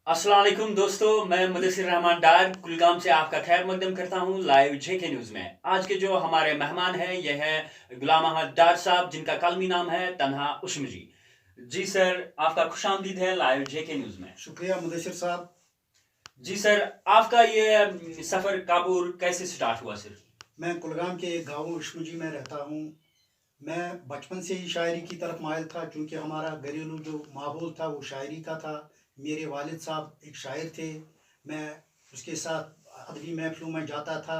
अस्सलाम वालेकुम दोस्तों, मैं मुदस्सिर रहमान डार कुलगाम से आपका खैर मकदम करता हूँ लाइव जेके न्यूज़ में। आज के जो हमारे मेहमान हैं ये हैं गुलाम अहमद डार साहब, जिनका कलमी नाम है तन्हा उस्म जी। जी सर, आपका खुशामदीद है लाइव जेके न्यूज़ में। शुक्रिया मुदस्सिर साहब। जी सर, आपका ये सफ़र काबुल कैसे स्टार्ट हुआ सर? मैं कुलगाम के एक गाँव उश्मजी में रहता हूँ। मैं बचपन से ही शायरी की तरफ माइल था, चूँकि हमारा घरेलू जो माहौल था वो शायरी का था। मेरे वालिद साहब एक शायर थे, मैं उसके साथ अदबी महफ़िलों में जाता था।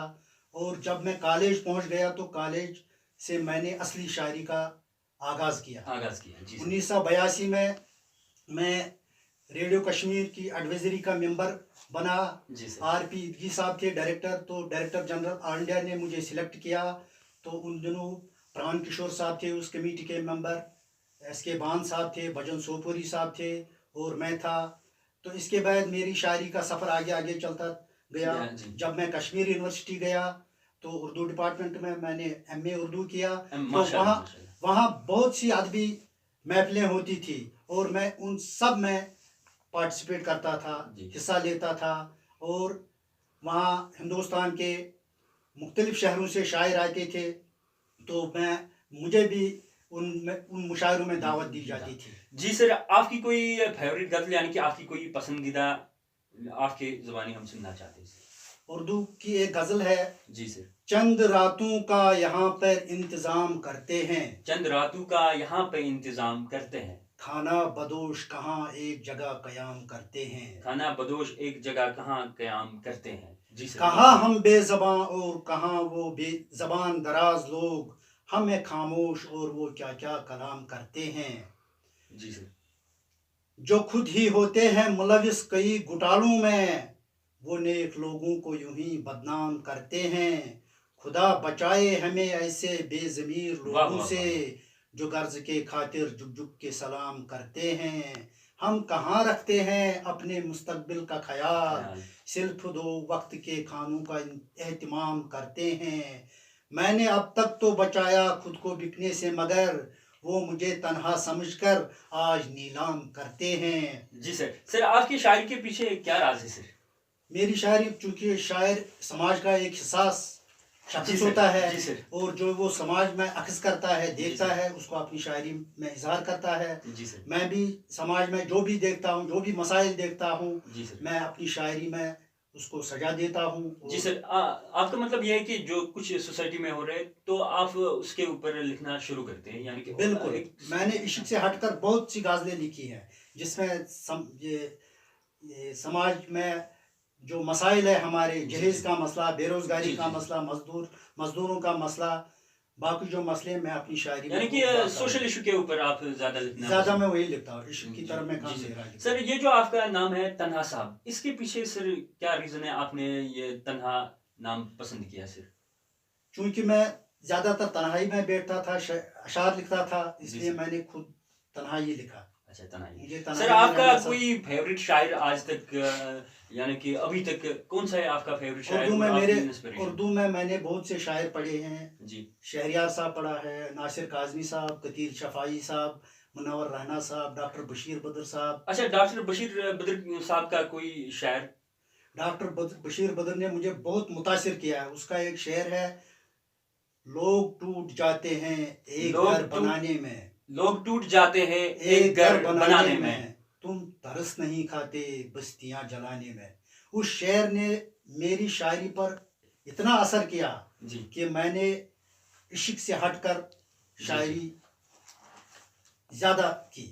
और जब मैं कॉलेज पहुँच गया तो कॉलेज से मैंने असली शायरी का आगाज़ किया। जी सर। 1982 में मैं रेडियो कश्मीर की एडवाइजरी का मेंबर बना। जी सर। आर.पी. इदगी साहब थे डायरेक्टर, तो डायरेक्टर जनरल ऑल इंडिया ने मुझे सिलेक्ट किया। तो उन दिनों प्राण किशोर साहब थे उस कमेटी के मेंबर, एस.के. बान साहब थे, भजन सोपुरी साहब थे और मैं था। तो इसके बाद मेरी शायरी का सफ़र आगे आगे चलता गया। जब मैं कश्मीर यूनिवर्सिटी गया तो उर्दू डिपार्टमेंट में मैंने एम.ए. उर्दू किया। तो वहाँ बहुत सी अदबी महफिलें होती थी और मैं उन सब में पार्टिसिपेट करता था, हिस्सा लेता था। और वहाँ हिंदुस्तान के मुख्तलिफ शहरों से शायर आते थे, तो मुझे भी उन मुशायरों में दावत दी जाती थी। जी सर, आपकी कोई फेवरेट गज़ल यानी कि आपकी कोई पसंदीदा आपके ज़ुबानी हम सुनना चाहते हैं? उर्दू की एक गज़ल है। जी सर। चंद रातों का यहाँ पर इंतज़ाम करते हैं, चंद रातों का यहाँ पे इंतज़ाम करते हैं, खाना बदोश कहाँ एक जगह क़याम करते हैं, खाना बदोश एक जगह कहाँ क़याम करते हैं। जी सर। कहाँ हम बेज़बां और कहाँ वो बेज़बान दराज लोग, हमें खामोश और वो क्या क्या कलाम करते हैं। जी सर। जो खुद ही होते हैं मुलविस कई घोटालों में, वो नेक लोगों को यूं ही बदनाम करते हैं। खुदा बचाए हमें ऐसे बेज़मीर लोगों से, जो गर्ज के खातिर जुग जुग के सलाम करते हैं। हम कहाँ रखते हैं अपने मुस्तकबिल का ख्याल, सिर्फ दो वक्त के खानों का एहतिमाम करते हैं। मैंने अब तक तो बचाया खुद को बिकने से, मगर वो मुझे तन्हा समझकर आज नीलाम करते हैं। जी सर। सर, आपकी शायरी के पीछे क्या राज है सर? मेरी शायरी, चूँकि शायर समाज का एक हिसास शख्स होता है, और जो वो समाज में अक्स करता है, देखता है, उसको अपनी शायरी में इजहार करता है। जी सर। मैं भी समाज में जो भी देखता हूँ, जो भी मसाइल देखता हूँ, जी सर, मैं अपनी शायरी में उसको सजा देता हूँ। जी सर। आपका मतलब ये है कि जो कुछ सोसाइटी में हो रहा है तो आप उसके ऊपर लिखना शुरू करते हैं, यानी कि बिल्कुल। मैंने इश्क से हटकर बहुत सी गज़लें लिखी हैं, जिसमें ये समाज में जो मसाइल है, हमारे जहेज़ का मसला, बेरोज़गारी का मसला, मज़दूरों का मसला, बाकी जो मसले मैं अपनी शायरी में, यानी कि सोशल इशू के ऊपर आप ज़्यादा मैं वही लिखता हूँ, इश्क की तरफ मैं काम दे रहा हूँ। सर, ये जो आपका नाम है तन्हा साहब, इसके पीछे सर क्या रीज़न है आपने ये तन्हा नाम पसंद किया सर? चूँकि मैं ज़्यादातर तन्हाई में बैठता था, अशार लिखता था, इसलिए मैंने खुद तन्हाई लिखा। अच्छा, तन्हाई। सर, आपका कोई फेवरेट शायर आज तक, यानी कि अभी तक कौन सा है आपका फेवरेट शायर? उर्दू में मैंने बहुत से शायर पढ़े हैं जी। शहरियार साहब पढ़ा है, नासिर काज़मी साहब, कतीर शफाई साहब, मुनव्वर राना साहब, डॉक्टर बशीर बदर साहब। अच्छा, डॉक्टर बशीर बदर साहब का कोई शायर? डॉक्टर बशीर बदर ने मुझे बहुत मुतासिर किया है। उसका एक शेर है, लोग टूट जाते हैं एक घर बनाने में, लोग टूट जाते हैं एक घर बनाने में, तुम तरस नहीं खाते बस्तियां जलाने में। उस शेर ने मेरी शायरी पर इतना असर किया कि मैंने इश्क से हटकर शायरी ज़्यादा की।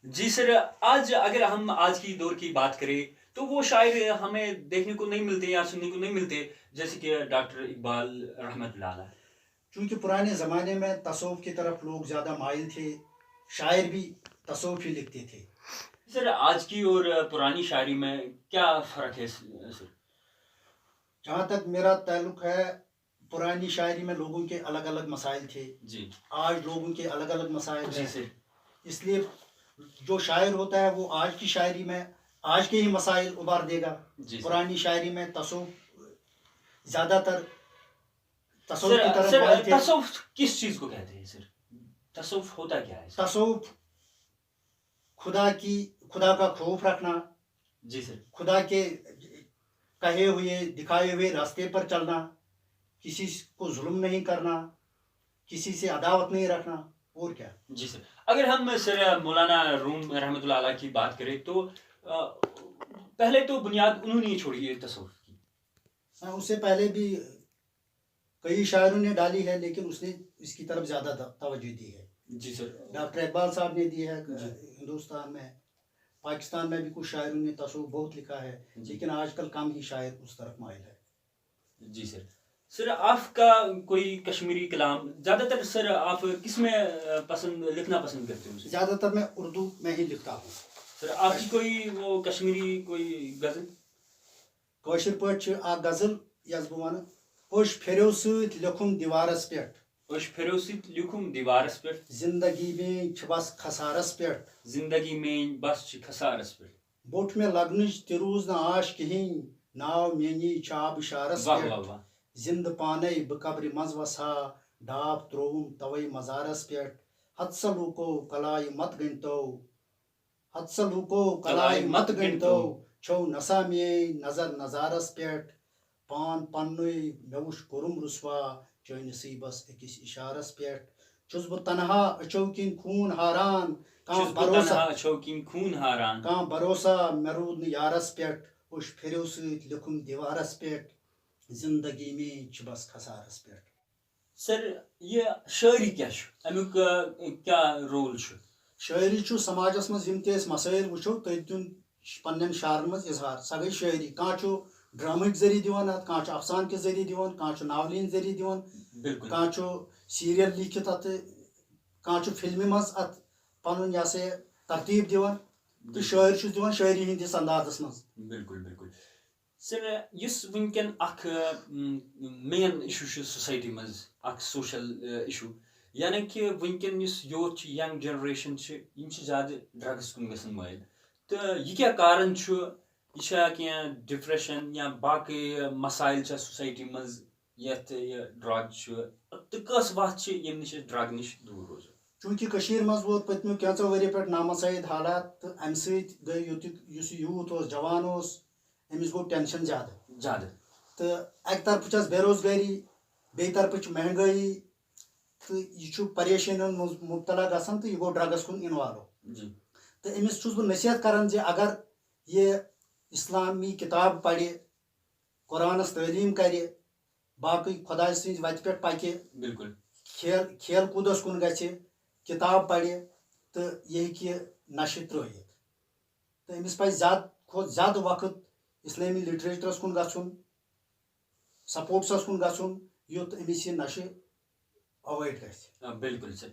जी सर, आज अगर हम आज की दौर की बात करें तो वो शायर हमें देखने को नहीं मिलते या सुनने को नहीं मिलते, जैसे कि डॉक्टर इकबाल रहमतुल्लाह अलैह। क्योंकि पुराने ज़माने में तसव्वुफ़ की तरफ लोग ज़्यादा माइल थे, शायर भी तसव्वुफ़ ही लिखते थे। सर, आज की और पुरानी शायरी में क्या फ़र्क है सर? जहाँ तक मेरा ताल्लुक़ है, पुरानी शायरी में लोगों के अलग अलग मसाइल थे जी, आज लोगों के अलग अलग मसाइल हैं। इसलिए जो शायर होता है वो आज की शायरी में आज के ही मसाइल उबार देगा। पुरानी शायरी में तसव्वुफ़ ज़्यादातर तसव्वुफ़ की तरफ माइल थे। तसव्वुफ़ किस चीज़ को कहते हैं सर? तसव्वुफ़ होता क्या है? तसव्वुफ़ खुदा का खौफ रखना, جی سر. खुदा के कहे हुए दिखाए हुए रास्ते पर चलना, किसी को जुल्म नहीं करना, किसी से अदावत नहीं रखना, और क्या. जी सर. अगर हम सर मौलाना रूम रहमतुल्लाह अलैह की बात करें तो पहले तो बुनियाद उन्होंने ही छोड़ी है तसव्वुफ की. उससे पहले भी कई शायरों ने डाली है, लेकिन उसने इसकी तरफ ज़्यादा तवज्जो दी है. जी सर. डॉक्टर इकबाल साहब ने दी है हिंदुस्तान में. पाकिस्तान में भी कुछ शायरों ने तसव्वुफ बहुत लिखा है, लेकिन आजकल कम ही शायर उस तरफ माइल है. जी सर. सर आपका कोई कश्मीरी कलाम ज़्यादातर सर आप किस में पसंद लिखना पसंद करते हो? ज़्यादातर मैं उर्दू में ही लिखता हूँ. सर आपकी कोई वो कश्मीरी कोई गज़ल? कौशर पट गज़ल यस बह वन, ओश फेरो सत लिखुम दीवारस पेट, ओश फेरो सत लिखुम दीवारस पेट, जिंदगी में छ बस खसारस पेट, जिंदगी में बस छ खसारस पेट, बोट में लगनच तिरूज न आश कहीं, नाव मेनी चाब शारस वाह पेट, वाह वाह, जिंद पाने बकब्र मज वसा, डाब त्रोम तवई मजारस पेट, हत्सलू को कलाई मत गणतो, हत्सलू को कलाई मत गणतो, छो नसा में नजर नजारस पेट, पान पन्नुई मेवुश कुरुम रुसवा, चो नसीबस अकिस इशारस पेट, छुस बह तनहा अचौकिन खून हारान, छुस बह तन्हा अचौकिन खून हारान, कां भरोसा मरूद न यारस पेट, उश फिरो सत लिखुम दीवारस पेट, जिंदगी में छ बस खसारस पेट. सर ये शायरी क्या छ अमुक क्या रोल छ? शायरी छु समाजस मज यम ते मसाइल वुचो तथ दिन पन्न शारन मज इजहार, सह गई शायरी. कां छु ड्रामिक जरिए दिवान, कां छु अफसान के जरिए दिवान, कां छु नावलीन जरिए दिवान, बिल्कुल, कां छु सीरियल लिखित अत, कां छु फिल्म मज अत पनुन या से तरतीब दिवान. तो शायर छु दिवान शायरी हिंदिस अंदाजस मज. बिल्कुल बिल्कुल. सर युस वुनकन अख मेन इशू छ सोसाइटी मज अख सोशल इशू, यानी कि वुनकन युस यूथ छ यंग जनरेशन छ यम छ ज्यादा ड्रग्स कुन गसन माइल. तो ये क्या कारण छ? यह क्या डिप्रेशन या बाकी मसाइल छ सोसाइटी मज यथ ये ड्रग छ, तो कस वत छ यम निश ड्रग निश दूर रोज? चूंकि कशीर मज वोत पत्मो कैंचो वरी पे नामसाइद हालात, तो अम सत गई यूथ उस जवान उस अमिस गो टेंशन ज्यादा ज्यादा. तो अक तरफ छस बेरोजगारी, बे तरफ महंगाई, तो यह परेशान मुबतला गसान, तो यह गो ड्रग्स कुन इन्वॉल्व. जी. तो अमिस छुस बह नसीहत करान जे अगर ये इस्लामी किताब पढ़े, कुरानस तालीम करे, बाकी खुदा सज वत पे पके, बिल्कुल, खेल कूदस कुन गए, किताब पढ़े, तो यह कि नशे त्रित. तो अमिस पे ज्यादा खुद ज्यादा वक्त इस्लामी लिटरेचरस कुन गछुन, सपोर्ट्सस कुन गछुन, युत अमिस यह नशे अवॉइड गए. बिल्कुल सर.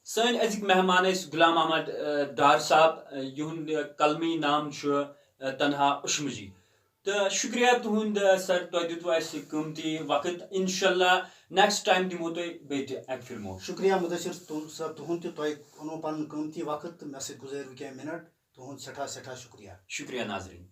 सन अजिक मेहमान गुलाम अहमद डार साहब, युहद कलमी नाम तन्हा उश्म जी. तो शुक्रिया तुहद सर, तुह दितु अस कीमती वक्त. इंशाल्लाह नेक्स्ट टाइम दिमो तुह बेत अक फिल्मो. शुक्रिया मुदसिर सर तुहद तुह ओनो पन कीमती वक्त मे सत गुजर क्या मिनट, तुहद सठा सठा शुक्रिया. शुक्रिया नाजरीन.